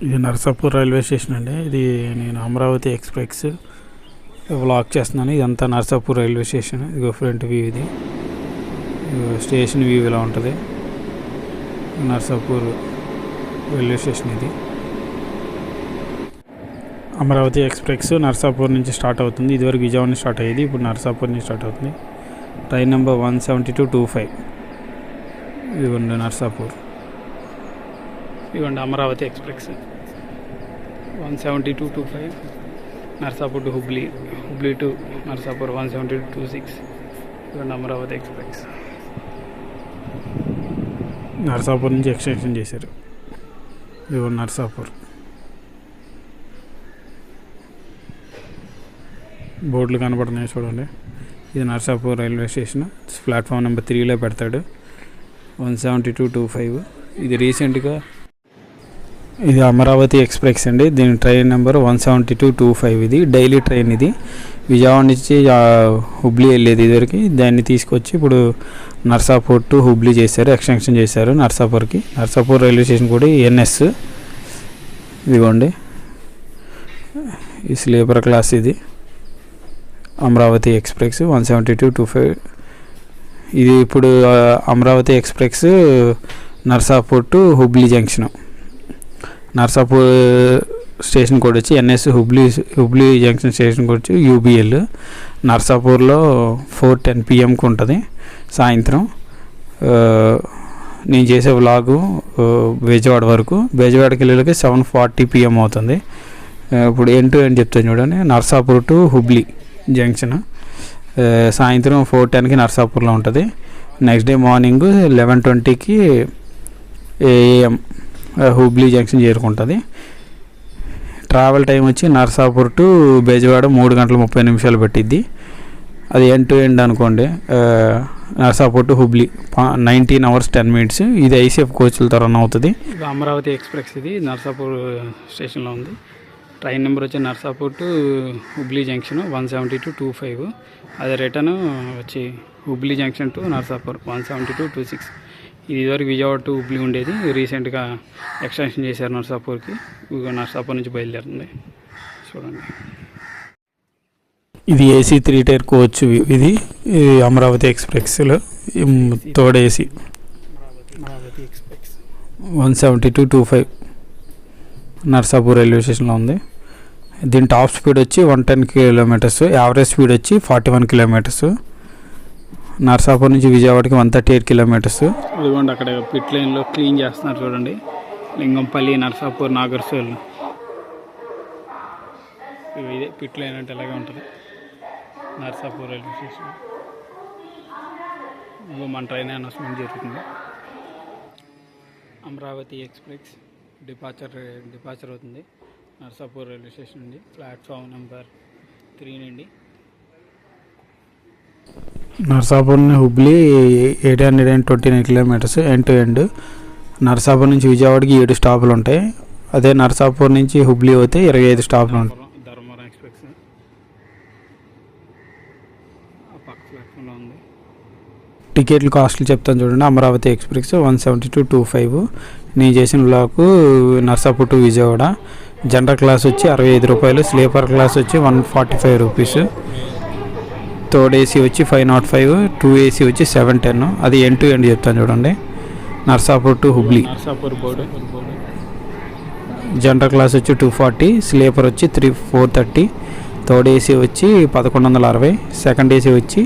ఇది Narsapur railway station అండి. ఇది నేను అమరావతి ఎక్స్ప్రెస్ వ్లాగ్ చేస్తున్నాను. ఇదంతా నరసాపూర్ రైల్వే స్టేషన్. ఇదిగో ఫ్రంట్ వ్యూ, ఇది స్టేషన్ వ్యూ ఇలా ఉంటుంది. నరసాపూర్ రైల్వే స్టేషన్ ఇది. అమరావతి ఎక్స్ప్రెస్ నరసాపూర్ నుంచి స్టార్ట్ అవుతుంది. ఇదివరకు విజయవాడ నుంచి స్టార్ట్ అయ్యేది, ఇప్పుడు నరసాపూర్ నుంచి స్టార్ట్ అవుతుంది. Train number 17225. ఇదిగోండి నరసాపూర్. ఇదిగోండి Amaravati express 17225 Narasapur to Hubli, Hubli to Narasapur 17226. ఇదిగోండి అమరావతి ఎక్స్ప్రెస్. నరసాపూర్ నుంచి ఎక్స్టెన్షన్ చేశారు. ఇదిగోండి నరసాపూర్. బోర్డులు కనబడుతున్నాయి చూడండి. ఇది Narsapur railway station. Platform number 3లో పెడతాడు. 17225. ఇది రీసెంట్గా ఇది అమరావతి ఎక్స్ప్రెస్ అండి. దీని ట్రైన్ నెంబర్ 17225. ఇది డైలీ ట్రైన్. ఇది విజయవాడ నుంచి హుబ్లీ వెళ్ళేది ఇదివరకు. దాన్ని తీసుకొచ్చి ఇప్పుడు నరసాపూర్ టు హుబ్లీ చేశారు, ఎక్స్టెన్షన్ చేశారు నరసాపూర్కి. నరసాపూర్ రైల్వే స్టేషన్ కూడా ఎన్ఎస్. ఇదిగోండి ఈ స్లీపర్ క్లాస్. ఇది అమరావతి ఎక్స్ప్రెస్ 17225. ఇది ఇప్పుడు Amaravati express Narsapur to Hubli junction. Narsapur station code వచ్చి NS, Hubli junction station code వచ్చి యూబిఎల్. నరసాపూర్లో 4:10 PM ఉంటుంది సాయంత్రం. నేను చేసే వ్లాగు బెజవాడ వరకు. బెజవాడకి వెళ్ళేకి 7:40 PM అవుతుంది. ఇప్పుడు ఎండ్ చెప్తాను చూడండి. నరసాపూర్ టు హుబ్లీ జంక్షన్ సాయంత్రం 4:10కి నరసాపూర్లో ఉంటుంది. నెక్స్ట్ డే మార్నింగ్ 11:20కి AM హుబ్లీ జంక్షన్ చేరుకుంటుంది. ట్రావెల్ టైం వచ్చి నరసాపూర్ టు బెజవాడ 3 గంటల 30 నిమిషాలు పట్టిద్ది. అది ఎండ్ టు ఎండ్ అనుకోండి. Narasapur to Hubli 19 hours 10 minutes. ఇది ఐసీఎఫ్ కోచ్లతో రన్ అవుతుంది. అమరావతి ఎక్స్ప్రెస్ ఇది నరసాపూర్ స్టేషన్లో ఉంది. ట్రైన్ నెంబర్ వచ్చి నరసాపూర్ టు హుబ్లీ జంక్షన్ 17225. అది రిటర్న్ వచ్చి హుబ్లీ జంక్షన్ టు నరసాపూర్ 17226. ఇది ఇదివరకు విజయవాడ టు హుబ్లీ ఉండేది. రీసెంట్గా ఎక్స్టెన్షన్ చేశారు నరసాపూర్కి. నరసాపూర్ నుంచి బయలుదేరుతుంది చూడండి. ఇది AC 3 tier కోచ్. ఇది అమరావతి ఎక్స్ప్రెస్లో third AC. Amaravati express 17225 Narasapur railway స్టేషన్లో ఉంది. దీని టాప్ స్పీడ్ వచ్చి 110 kilometers, యావరేజ్ స్పీడ్ వచ్చి 41 kilometers. నరసాపూర్ నుంచి విజయవాడకి 138 kilometers. ఇదిగోండి అక్కడ పిట్ లైన్లో క్లీన్ చేస్తున్నారు చూడండి. లింగంపల్లి, నరసాపూర్, నాగర్సోల్. ఇదే పిట్ లైన్ అంటే ఇలాగే ఉంటుంది నరసాపూర్ రైల్వే స్టేషన్. ఇంకో మన ట్రైన్ అనౌన్స్మెంట్ జరుగుతుంది. అమరావతి ఎక్స్ప్రెస్ డిపార్చర్ అవుతుంది నరసాపూర్ రైల్వే స్టేషన్ నుండి. ప్లాట్ఫామ్ నెంబర్ 3 నుండి. Narasapur Hubli 829 kilometers end to end. Narasapur నుంచి విజయవాడకి 7 స్టాపులు ఉంటాయి. అదే నరసాపూర్ నుంచి హుబ్లీ అయితే 25 స్టాపులు ఉంటాయి. ధర్మవరం ఎక్స్ప్రెస్ పక్క ప్లాట్ఫామ్లో ఉంది. టికెట్లు కాస్ట్లు చెప్తాను చూడండి. అమరావతి ఎక్స్ప్రెస్ 17225. నేను చేసిన block Narasapur to Vijayawada. General class వచ్చి 65 రూపాయలు, స్లీపర్ క్లాస్ వచ్చి 145 రూపీస్, థర్డ్ AC వచ్చి 505, 2 AC వచ్చి 710. అది ఎండ్ టు ఎండ్ చెప్తాను చూడండి. Narasapur to Hubli. Narasapur board. General class వచ్చి 240, స్లీపర్ వచ్చి 430, థర్డ్ AC వచ్చి 1160, సెకండ్ AC వచ్చి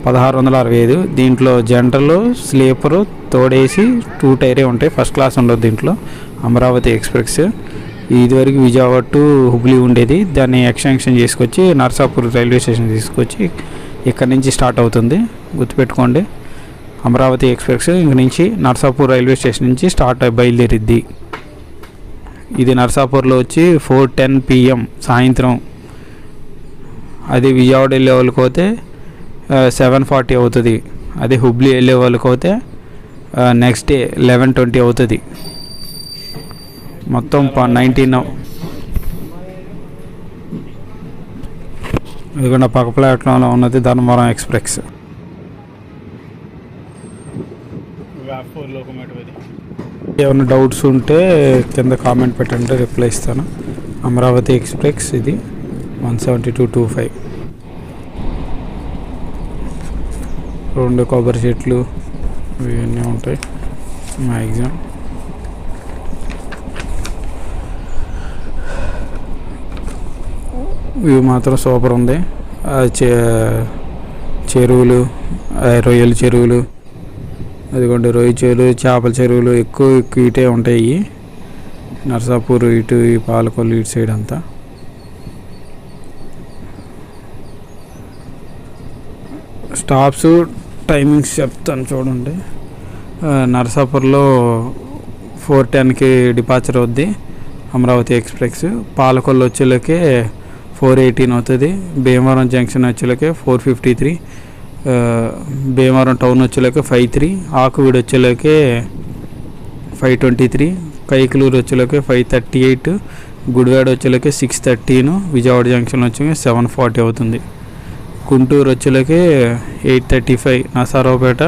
1665. దీంట్లో జనరల్, స్లీపరు, థర్డ్ AC 2 టైరే ఉంటాయి. ఫస్ట్ క్లాస్ ఉండదు దీంట్లో. అమరావతి ఎక్స్ప్రెస్ ఇదివరకు విజయవాడ టు హుబ్లీ ఉండేది. దాన్ని ఎక్స్టెన్షన్ చేసుకొచ్చి నరసాపూర్ రైల్వే స్టేషన్ తీసుకొచ్చి ఇక్కడ నుంచి స్టార్ట్ అవుతుంది. గుర్తుపెట్టుకోండి. అమరావతి ఎక్స్ప్రెస్ ఇంక నుంచి నరసాపూర్ రైల్వే స్టేషన్ నుంచి బయలుదేరిద్ది. ఇది నరసాపూర్లో వచ్చి 4:10 PM సాయంత్రం. అది విజయవాడ వెళ్ళే వాళ్ళకి పోతే 7:40 అవుతుంది. అది హుబ్లీ వెళ్ళే వాళ్ళకి పోతే నెక్స్ట్ డే 11:20 అవుతుంది. మొత్తం 19. ఇదిగోండి పక్క ప్లాట్ఫామ్లో ఉన్నది ధర్మవరం ఎక్స్ప్రెస్. 4 లోకోమోటివ్ ఇది. ఏమైనా డౌట్స్ ఉంటే కింద కామెంట్ పెట్టండి, రిప్లై ఇస్తాను. అమరావతి ఎక్స్ప్రెస్ ఇది 17225. 2 కొబ్బరి చెట్లు ఇవన్నీ ఉంటాయి మ్యాక్సిమం. ఇవి మాత్రం సూపర్ ఉంది. చెరువులు, రొయ్యల చెరువులు, అదిగోండి రొయ్య చెరువులు, చేపల చెరువులు ఎక్కువ ఇటే ఉంటాయి. నర్సాపూర్ ఇటు, ఈ పాలకొల్లు ఇటు సైడ్ అంతా. స్టాప్స్ టైమింగ్స్ చెప్తాను చూడండి. నర్సాపూర్లో 4:10కి డిపార్చర్ అవుద్ది అమరావతి ఎక్స్ప్రెస్. పాలకొల్లు వచ్చేలోకే 4:18 అవుతుంది. భీమవరం జంక్షన్ వచ్చేలోకే 4:53. భీమవరం టౌన్ వచ్చేలోకే 5:03. ఆకువీడు వచ్చేలోకే 5:23. కైకలూరు వచ్చేలోకే 5:38. గుడివాడ వచ్చేలోకే 6:13. విజయవాడ జంక్షన్ వచ్చే 7:40 అవుతుంది. గుంటూరు వచ్చేలోకే 8:35. Narasaraopet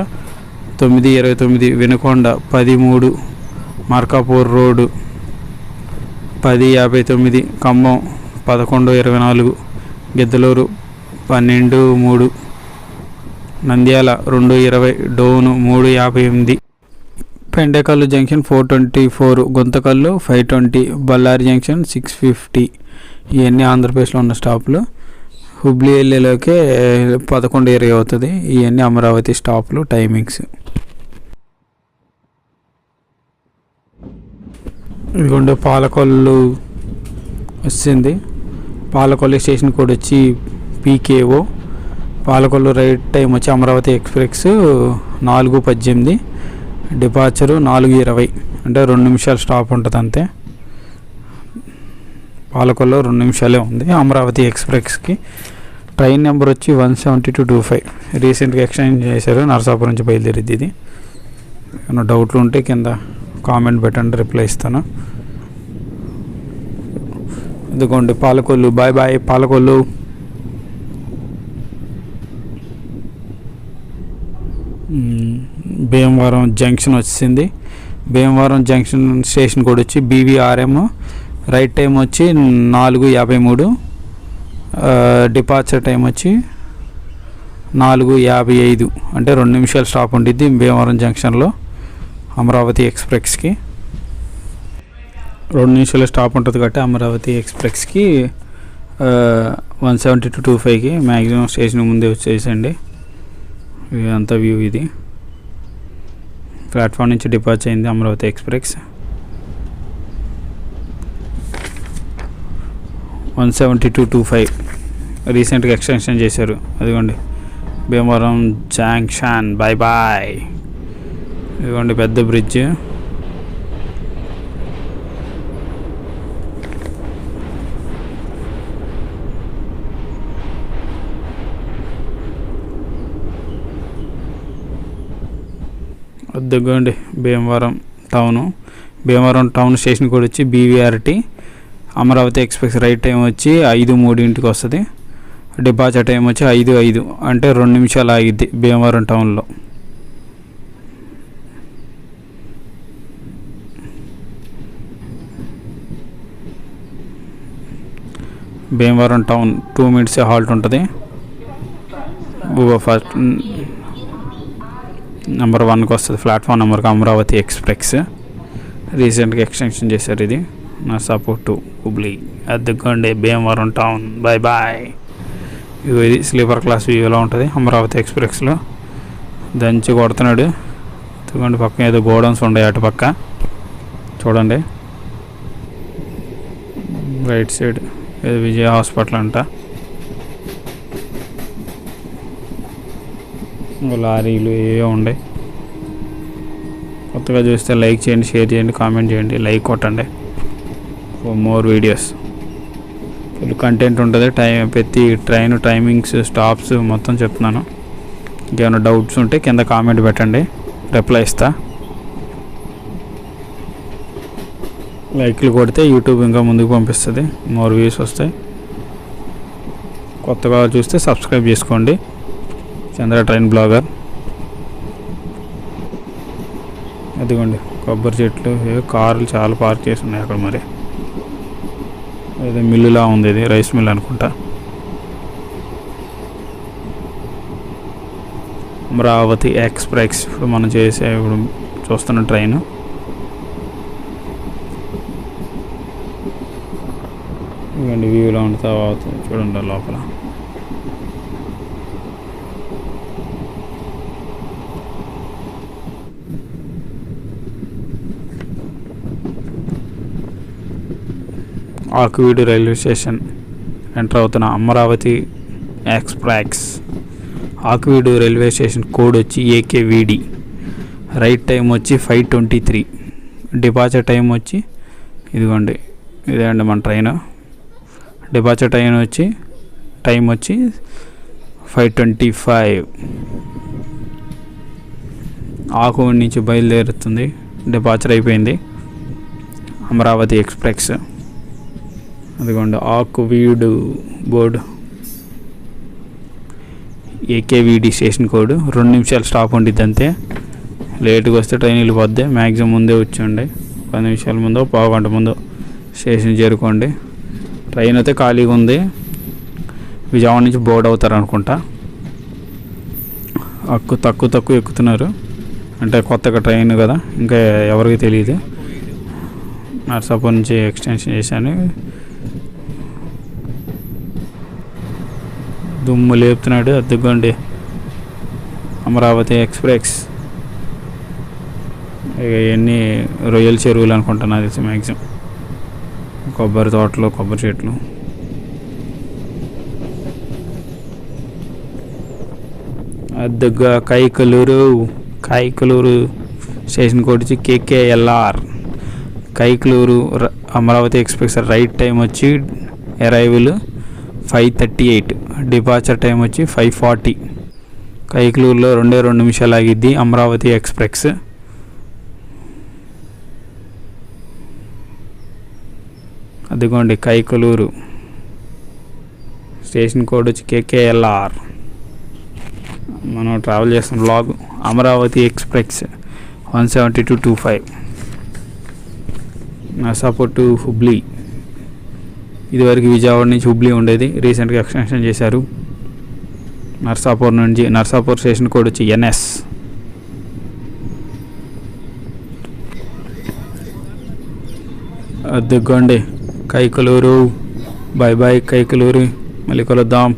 9:29. Vinukonda 10:03. Markapur road 10:59. Khammam 11:24. Giddalur 12:03. Nandyal 2:20. Dhone 3:58. Pendekallu junction 4:24. Guntakal 5:20. Ballari junction 6:50. ఇవన్నీ ఆంధ్రప్రదేశ్లో ఉన్న స్టాపులు. హుబ్లీ వెళ్ళేలోకే 11:20 అవుతుంది. ఇవన్నీ అమరావతి స్టాపులు టైమింగ్స్. ఇదిగోండి పాలకొల్లు వచ్చింది. పాలకొల్లు స్టేషన్ కోడ్ వచ్చి PKO. పాలకొల్లు రైట్ టైం వచ్చి అమరావతి ఎక్స్ప్రెస్ 4:18. డిపార్చరు 4:20. అంటే 2 నిమిషాలు స్టాప్ ఉంటుంది అంతే. పాలకొల్లు 2 నిమిషాలే ఉంది అమరావతి ఎక్స్ప్రెస్కి. ట్రైన్ నెంబర్ వచ్చి 17225. రీసెంట్గా ఎక్స్చేంజ్ చేశారు. నరసాపురం నుంచి బయలుదేరిద్ది ఇది. ఏమైనా డౌట్లు ఉంటే కింద కామెంట్ పెట్టండి, రిప్లై ఇస్తాను. ఇదిగోండి Palakollu. Bye bye Palakollu. Bhimavaram junction వచ్చింది. భీమవరం జంక్షన్ స్టేషన్ కూడా వచ్చి BVRM. రైట్ టైం వచ్చి 4:53. డిపార్చర్ టైం వచ్చి 4:55. అంటే 2 నిమిషాలు స్టాప్ ఉండిద్ది భీమవరం జంక్షన్లో అమరావతి ఎక్స్ప్రెస్కి. 2 నిమిషాలు స్టాప్ ఉంటుంది కాబట్టి అమరావతి ఎక్స్ప్రెస్కి 17225కి మ్యాక్సిమం స్టేషన్ ముందే వచ్చేసండి. ఇదంతా వ్యూ. ఇది ప్లాట్ఫామ్ నుంచి డిపార్చర్ అయింది అమరావతి ఎక్స్ప్రెస్. 17225 రీసెంట్గా ఎక్స్టెన్షన్ చేశారు. అదిగోండి భీమవరం జంక్షన్. Bye bye. ఇదిగోండి పెద్ద బ్రిడ్జ్. అదిగోండి Bhimavaram town. Bhimavaram town station కూడా వచ్చి BVRT. Amaravati express right time వచ్చి 5:03 వస్తుంది. డిపార్చర్ టైం వచ్చి 5:05. అంటే 2 నిమిషాలు ఆగిద్ది భీమవరం టౌన్లో. భీమవరం టౌన్ 2 minutes హాల్ట్ ఉంటుంది. ఫస్ట్ నెంబర్ 1కి వస్తుంది ప్లాట్ఫామ్ నెంబర్కి అమరావతి ఎక్స్ప్రెస్. రీసెంట్గా ఎక్స్టెన్షన్ చేశారు ఇది నర్సాపూర్ టు హుబ్లీ. అద్దెకోండి భీమవరం టౌన్. Bye bye. ఇది స్లీపర్ క్లాస్ వ్యూలో ఉంటుంది అమరావతి ఎక్స్ప్రెస్లో. దంచి కొడుతున్నాడు. అద్దెకోండి పక్కన ఏదో గోడౌన్స్ ఉన్నాయి అటు పక్క చూడండి. రైట్ సైడ్ ఏదో విజయ హాస్పిటల్ అంట. లారీలు ఏవో ఉన్నాయి. కొత్తగా చూస్తే లైక్ చేయండి, షేర్ చేయండి, కామెంట్ చేయండి, లైక్ కొట్టండి for more videos. Full content ఉంటుంది. ప్రతి ట్రైన్ టైమింగ్స్, స్టాప్స్ మొత్తం చెప్తున్నాను. ఇంకేమైనా డౌట్స్ ఉంటే కింద కామెంట్ పెట్టండి, రిప్లై ఇస్తా. లైక్లు కొడితే యూట్యూబ్ ఇంకా ముందుకు పంపిస్తుంది, మోర్ వ్యూస్ వస్తాయి. కొత్తగా చూస్తే సబ్స్క్రైబ్ చేసుకోండి. చంద్ర ట్రైన్ బ్లాగర్. అదిగోండి కొబ్బరి చెట్లు, కార్లు చాలా పార్క్ చేసి ఉన్నాయి అక్కడ. మరి ఏదో మిల్లులా ఉంది, ఇది రైస్ మిల్ అనుకుంటా. అమరావతి ఎక్స్ప్రెస్ ఇప్పుడు మనం ఇప్పుడు చూస్తున్న ట్రైన్. ఇవ్వండి వ్యూలో ఉంటా అవుతుంది చూడండి లోపల. ఆకువీడు రైల్వే స్టేషన్ ఎంటర్ అవుతున్న Amaravati express. Akividu railway station code వచ్చి AKVD. రైట్ టైం వచ్చి 5:23. డిపార్చర్ టైం వచ్చి ఇదిగోండి, ఇదే అండి మన ట్రైన్. డిపార్చర్ టైం వచ్చి 5:25. ఆకువీడు నుంచి బయలుదేరుతుంది, డిపార్చర్ అయిపోయింది అమరావతి ఎక్స్ప్రెస్. అదిగోండి Akividu board, AKVD station code. 2 నిమిషాలు స్టాప్ ఉండిద్ది అంతే. లేట్గా వస్తే ట్రైన్ వెళ్ళిపోద్ది. మ్యాక్సిమం ముందే వచ్చేయండి, 10 నిమిషాల ముందో పావు గంట ముందు స్టేషన్ చేరుకోండి. ట్రైన్ అయితే ఖాళీగా ఉంది. విజయవాడ నుంచి బోర్డు అవుతారు అనుకుంటా. తక్కువ ఎక్కుతున్నారు, అంటే కొత్తగా ట్రైన్ కదా, ఇంకా ఎవరికి తెలియదు. నర్సాపూర్ నుంచి ఎక్స్టెన్షన్ చేశాను. దుమ్ము లేపుతున్నాడు. అద్దుకోండి అమరావతి ఎక్స్ప్రెస్. ఇవన్నీ రొయ్యల చెరువులు అనుకుంటున్నా తెలిసి. మ్యాక్సిమం కొబ్బరి తోటలు, కొబ్బరి చెట్లు. అద్దుగా కైకలూరు స్టేషన్ కోడ్ వచ్చి KKLR. Kaikaluru Amaravati express right time వచ్చి అరైవల్ 5:38. డిపార్చర్ టైం వచ్చి 5:40. కైకలూరులో 2 నిమిషాలు ఆగిద్ది అమరావతి ఎక్స్ప్రెస్. అదిగోండి కైకలూరు స్టేషన్ కోడ్ వచ్చి KKLR. మనం ట్రావెల్ చేస్తాం blog. Amaravati express 17225 Narsapur to Hubli. ఇదివరకు విజయవాడ నుంచి హుబ్లీ ఉండేది, రీసెంట్గా ఎక్స్టెన్షన్ చేశారు. నర్సాపూర్ స్టేషన్ కోడ్ వచ్చి NS. అద్దుకోండి కైకలూరు. బాయ్ కైకలూరు, మళ్ళీ కలుద్దాం.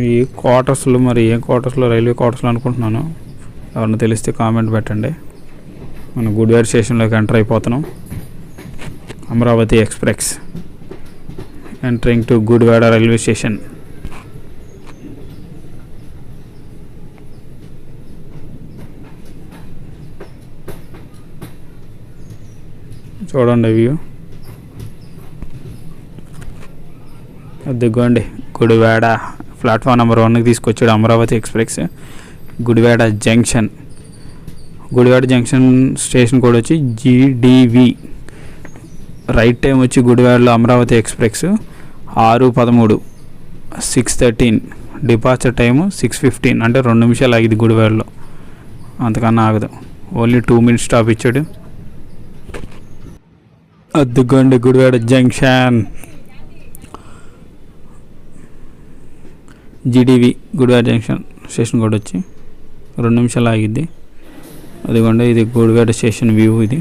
ఈ క్వార్టర్స్లో, మరి ఏ క్వార్టర్స్లో, రైల్వే క్వార్టర్స్లో అనుకుంటున్నాను. ఎవరన్నా తెలిస్తే కామెంట్ పెట్టండి. మనం గుడివాడ స్టేషన్లోకి ఎంటర్ అయిపోతున్నాం. Amaravati express entering to Gudivada railway station. చూడండి వ్యూ. అదిగోండి గుడివాడ ప్లాట్ఫామ్ నెంబర్ 1కి తీసుకొచ్చాడు Amaravati express. Gudivada junction station code వచ్చి GDV. రైట్ టైం వచ్చి గుడివాడలో అమరావతి ఎక్స్ప్రెస్ 6:13, 6:13. డిపార్చర్ టైము 6:15, అంటే 2 నిమిషాలు ఆగింది గుడివాడలో, అంతకన్నా ఆగదు. ఓన్లీ 2 minutes స్టాప్ ఇచ్చాడు. అద్దుకోండి Gudivada junction. GDV Gudivada junction station code వచ్చి 2 నిమిషాలు ఆగిద్ది. అదిగోండి ఇది గుడివాడ స్టేషన్ వ్యూ. ఇది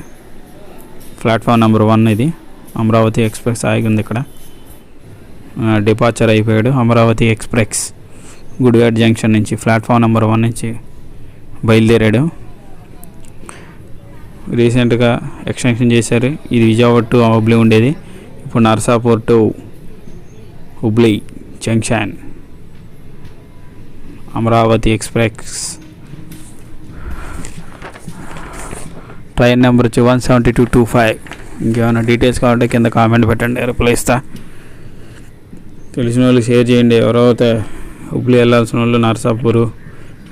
ప్లాట్ఫామ్ నెంబర్ 1. ఇది అమరావతి ఎక్స్ప్రెస్ ఆగింది ఇక్కడ. డిపార్చర్ అయిపోయాడు అమరావతి ఎక్స్ప్రెస్. గుడివాడ జంక్షన్ నుంచి ప్లాట్ఫామ్ నెంబర్ 1 నుంచి బయలుదేరాడు. రీసెంట్గా ఎక్స్టెన్షన్ చేశారు. ఇది విజయవాడ టు హుబ్లీ ఉండేది, ఇప్పుడు Narsapur to Hubli junction. Amaravati express train number వచ్చి 17225. ఇంకేమైనా డీటెయిల్స్ కావాలంటే కింద కామెంట్ పెట్టండి, రిప్లై ఇస్తా. తెలిసిన వాళ్ళు షేర్ చేయండి. ఎవరైతే హుబ్లీ వెళ్ళాల్సిన వాళ్ళు నర్సాపూర్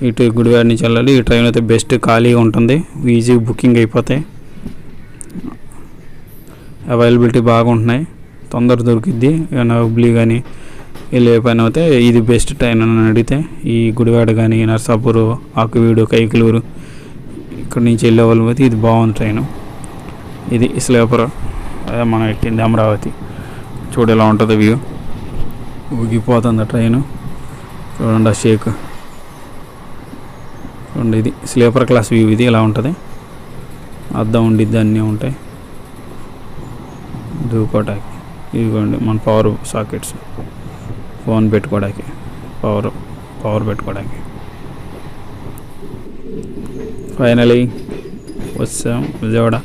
ఇటు గుడివాడ నుంచి వెళ్ళాలి. ఈ ట్రైన్ అయితే బెస్ట్, ఖాళీగా ఉంటుంది, ఈజీ బుకింగ్ అయిపోతాయి, అవైలబిలిటీ బాగుంటున్నాయి, తొందర దొరికిద్ది. ఏమైనా హుబ్లీ కానీ వెళ్ళే పని అయితే ఇది బెస్ట్ ట్రైన్ అని అడిగితే ఈ గుడివాడ కానీ నర్సాపూర్, ఆకువీడు, కైకలూరు ఇక్కడ నుంచి వెళ్ళే వాళ్ళు అయితే ఇది బాగుంది ట్రైను. ఇది స్లీపర్. అదే మనం ఎక్కింది అమరావతి. చూడు ఎలా ఉంటుంది వ్యూ. ఊగిపోతుంది ట్రైను. చూడండి ఆ షేక్. చూడండి ఇది స్లీపర్ క్లాస్ వ్యూ. ఇది ఎలా ఉంటుంది. అద్దం ఉండిద్ది, అన్నీ ఉంటాయి దూకోటానికి. ఇదిగోండి మన పవర్ సాకెట్స్, ఫోన్ పెట్టుకోవడానికి, పవర్ పెట్టుకోవడానికి. ఫైనలీ వచ్చాం విజయవాడ.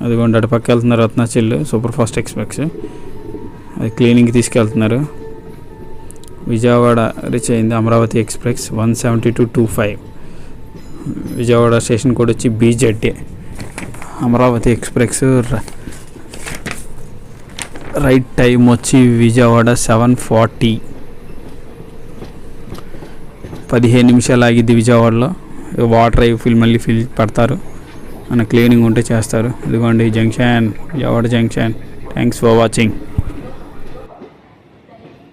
అదిగోండి అటు పక్క వెళ్తున్నారు రత్నాచల్ సూపర్ ఫాస్ట్ ఎక్స్ప్రెస్. అది క్లీనింగ్కి తీసుకెళ్తున్నారు. విజయవాడ రీచ్ అయింది Amaravati express 17225. Vijayawada station code వచ్చి BZA. Amaravati express right time వచ్చి విజయవాడ 7:40. 15 నిమిషాలు ఆగిద్ది విజయవాడలో. వాటర్ మళ్ళీ ఫిల్ పడతారు, మన క్లీనింగ్ ఉంటే చేస్తారు. ఇదిగోండి junction, Vijayawada junction. Thanks for watching.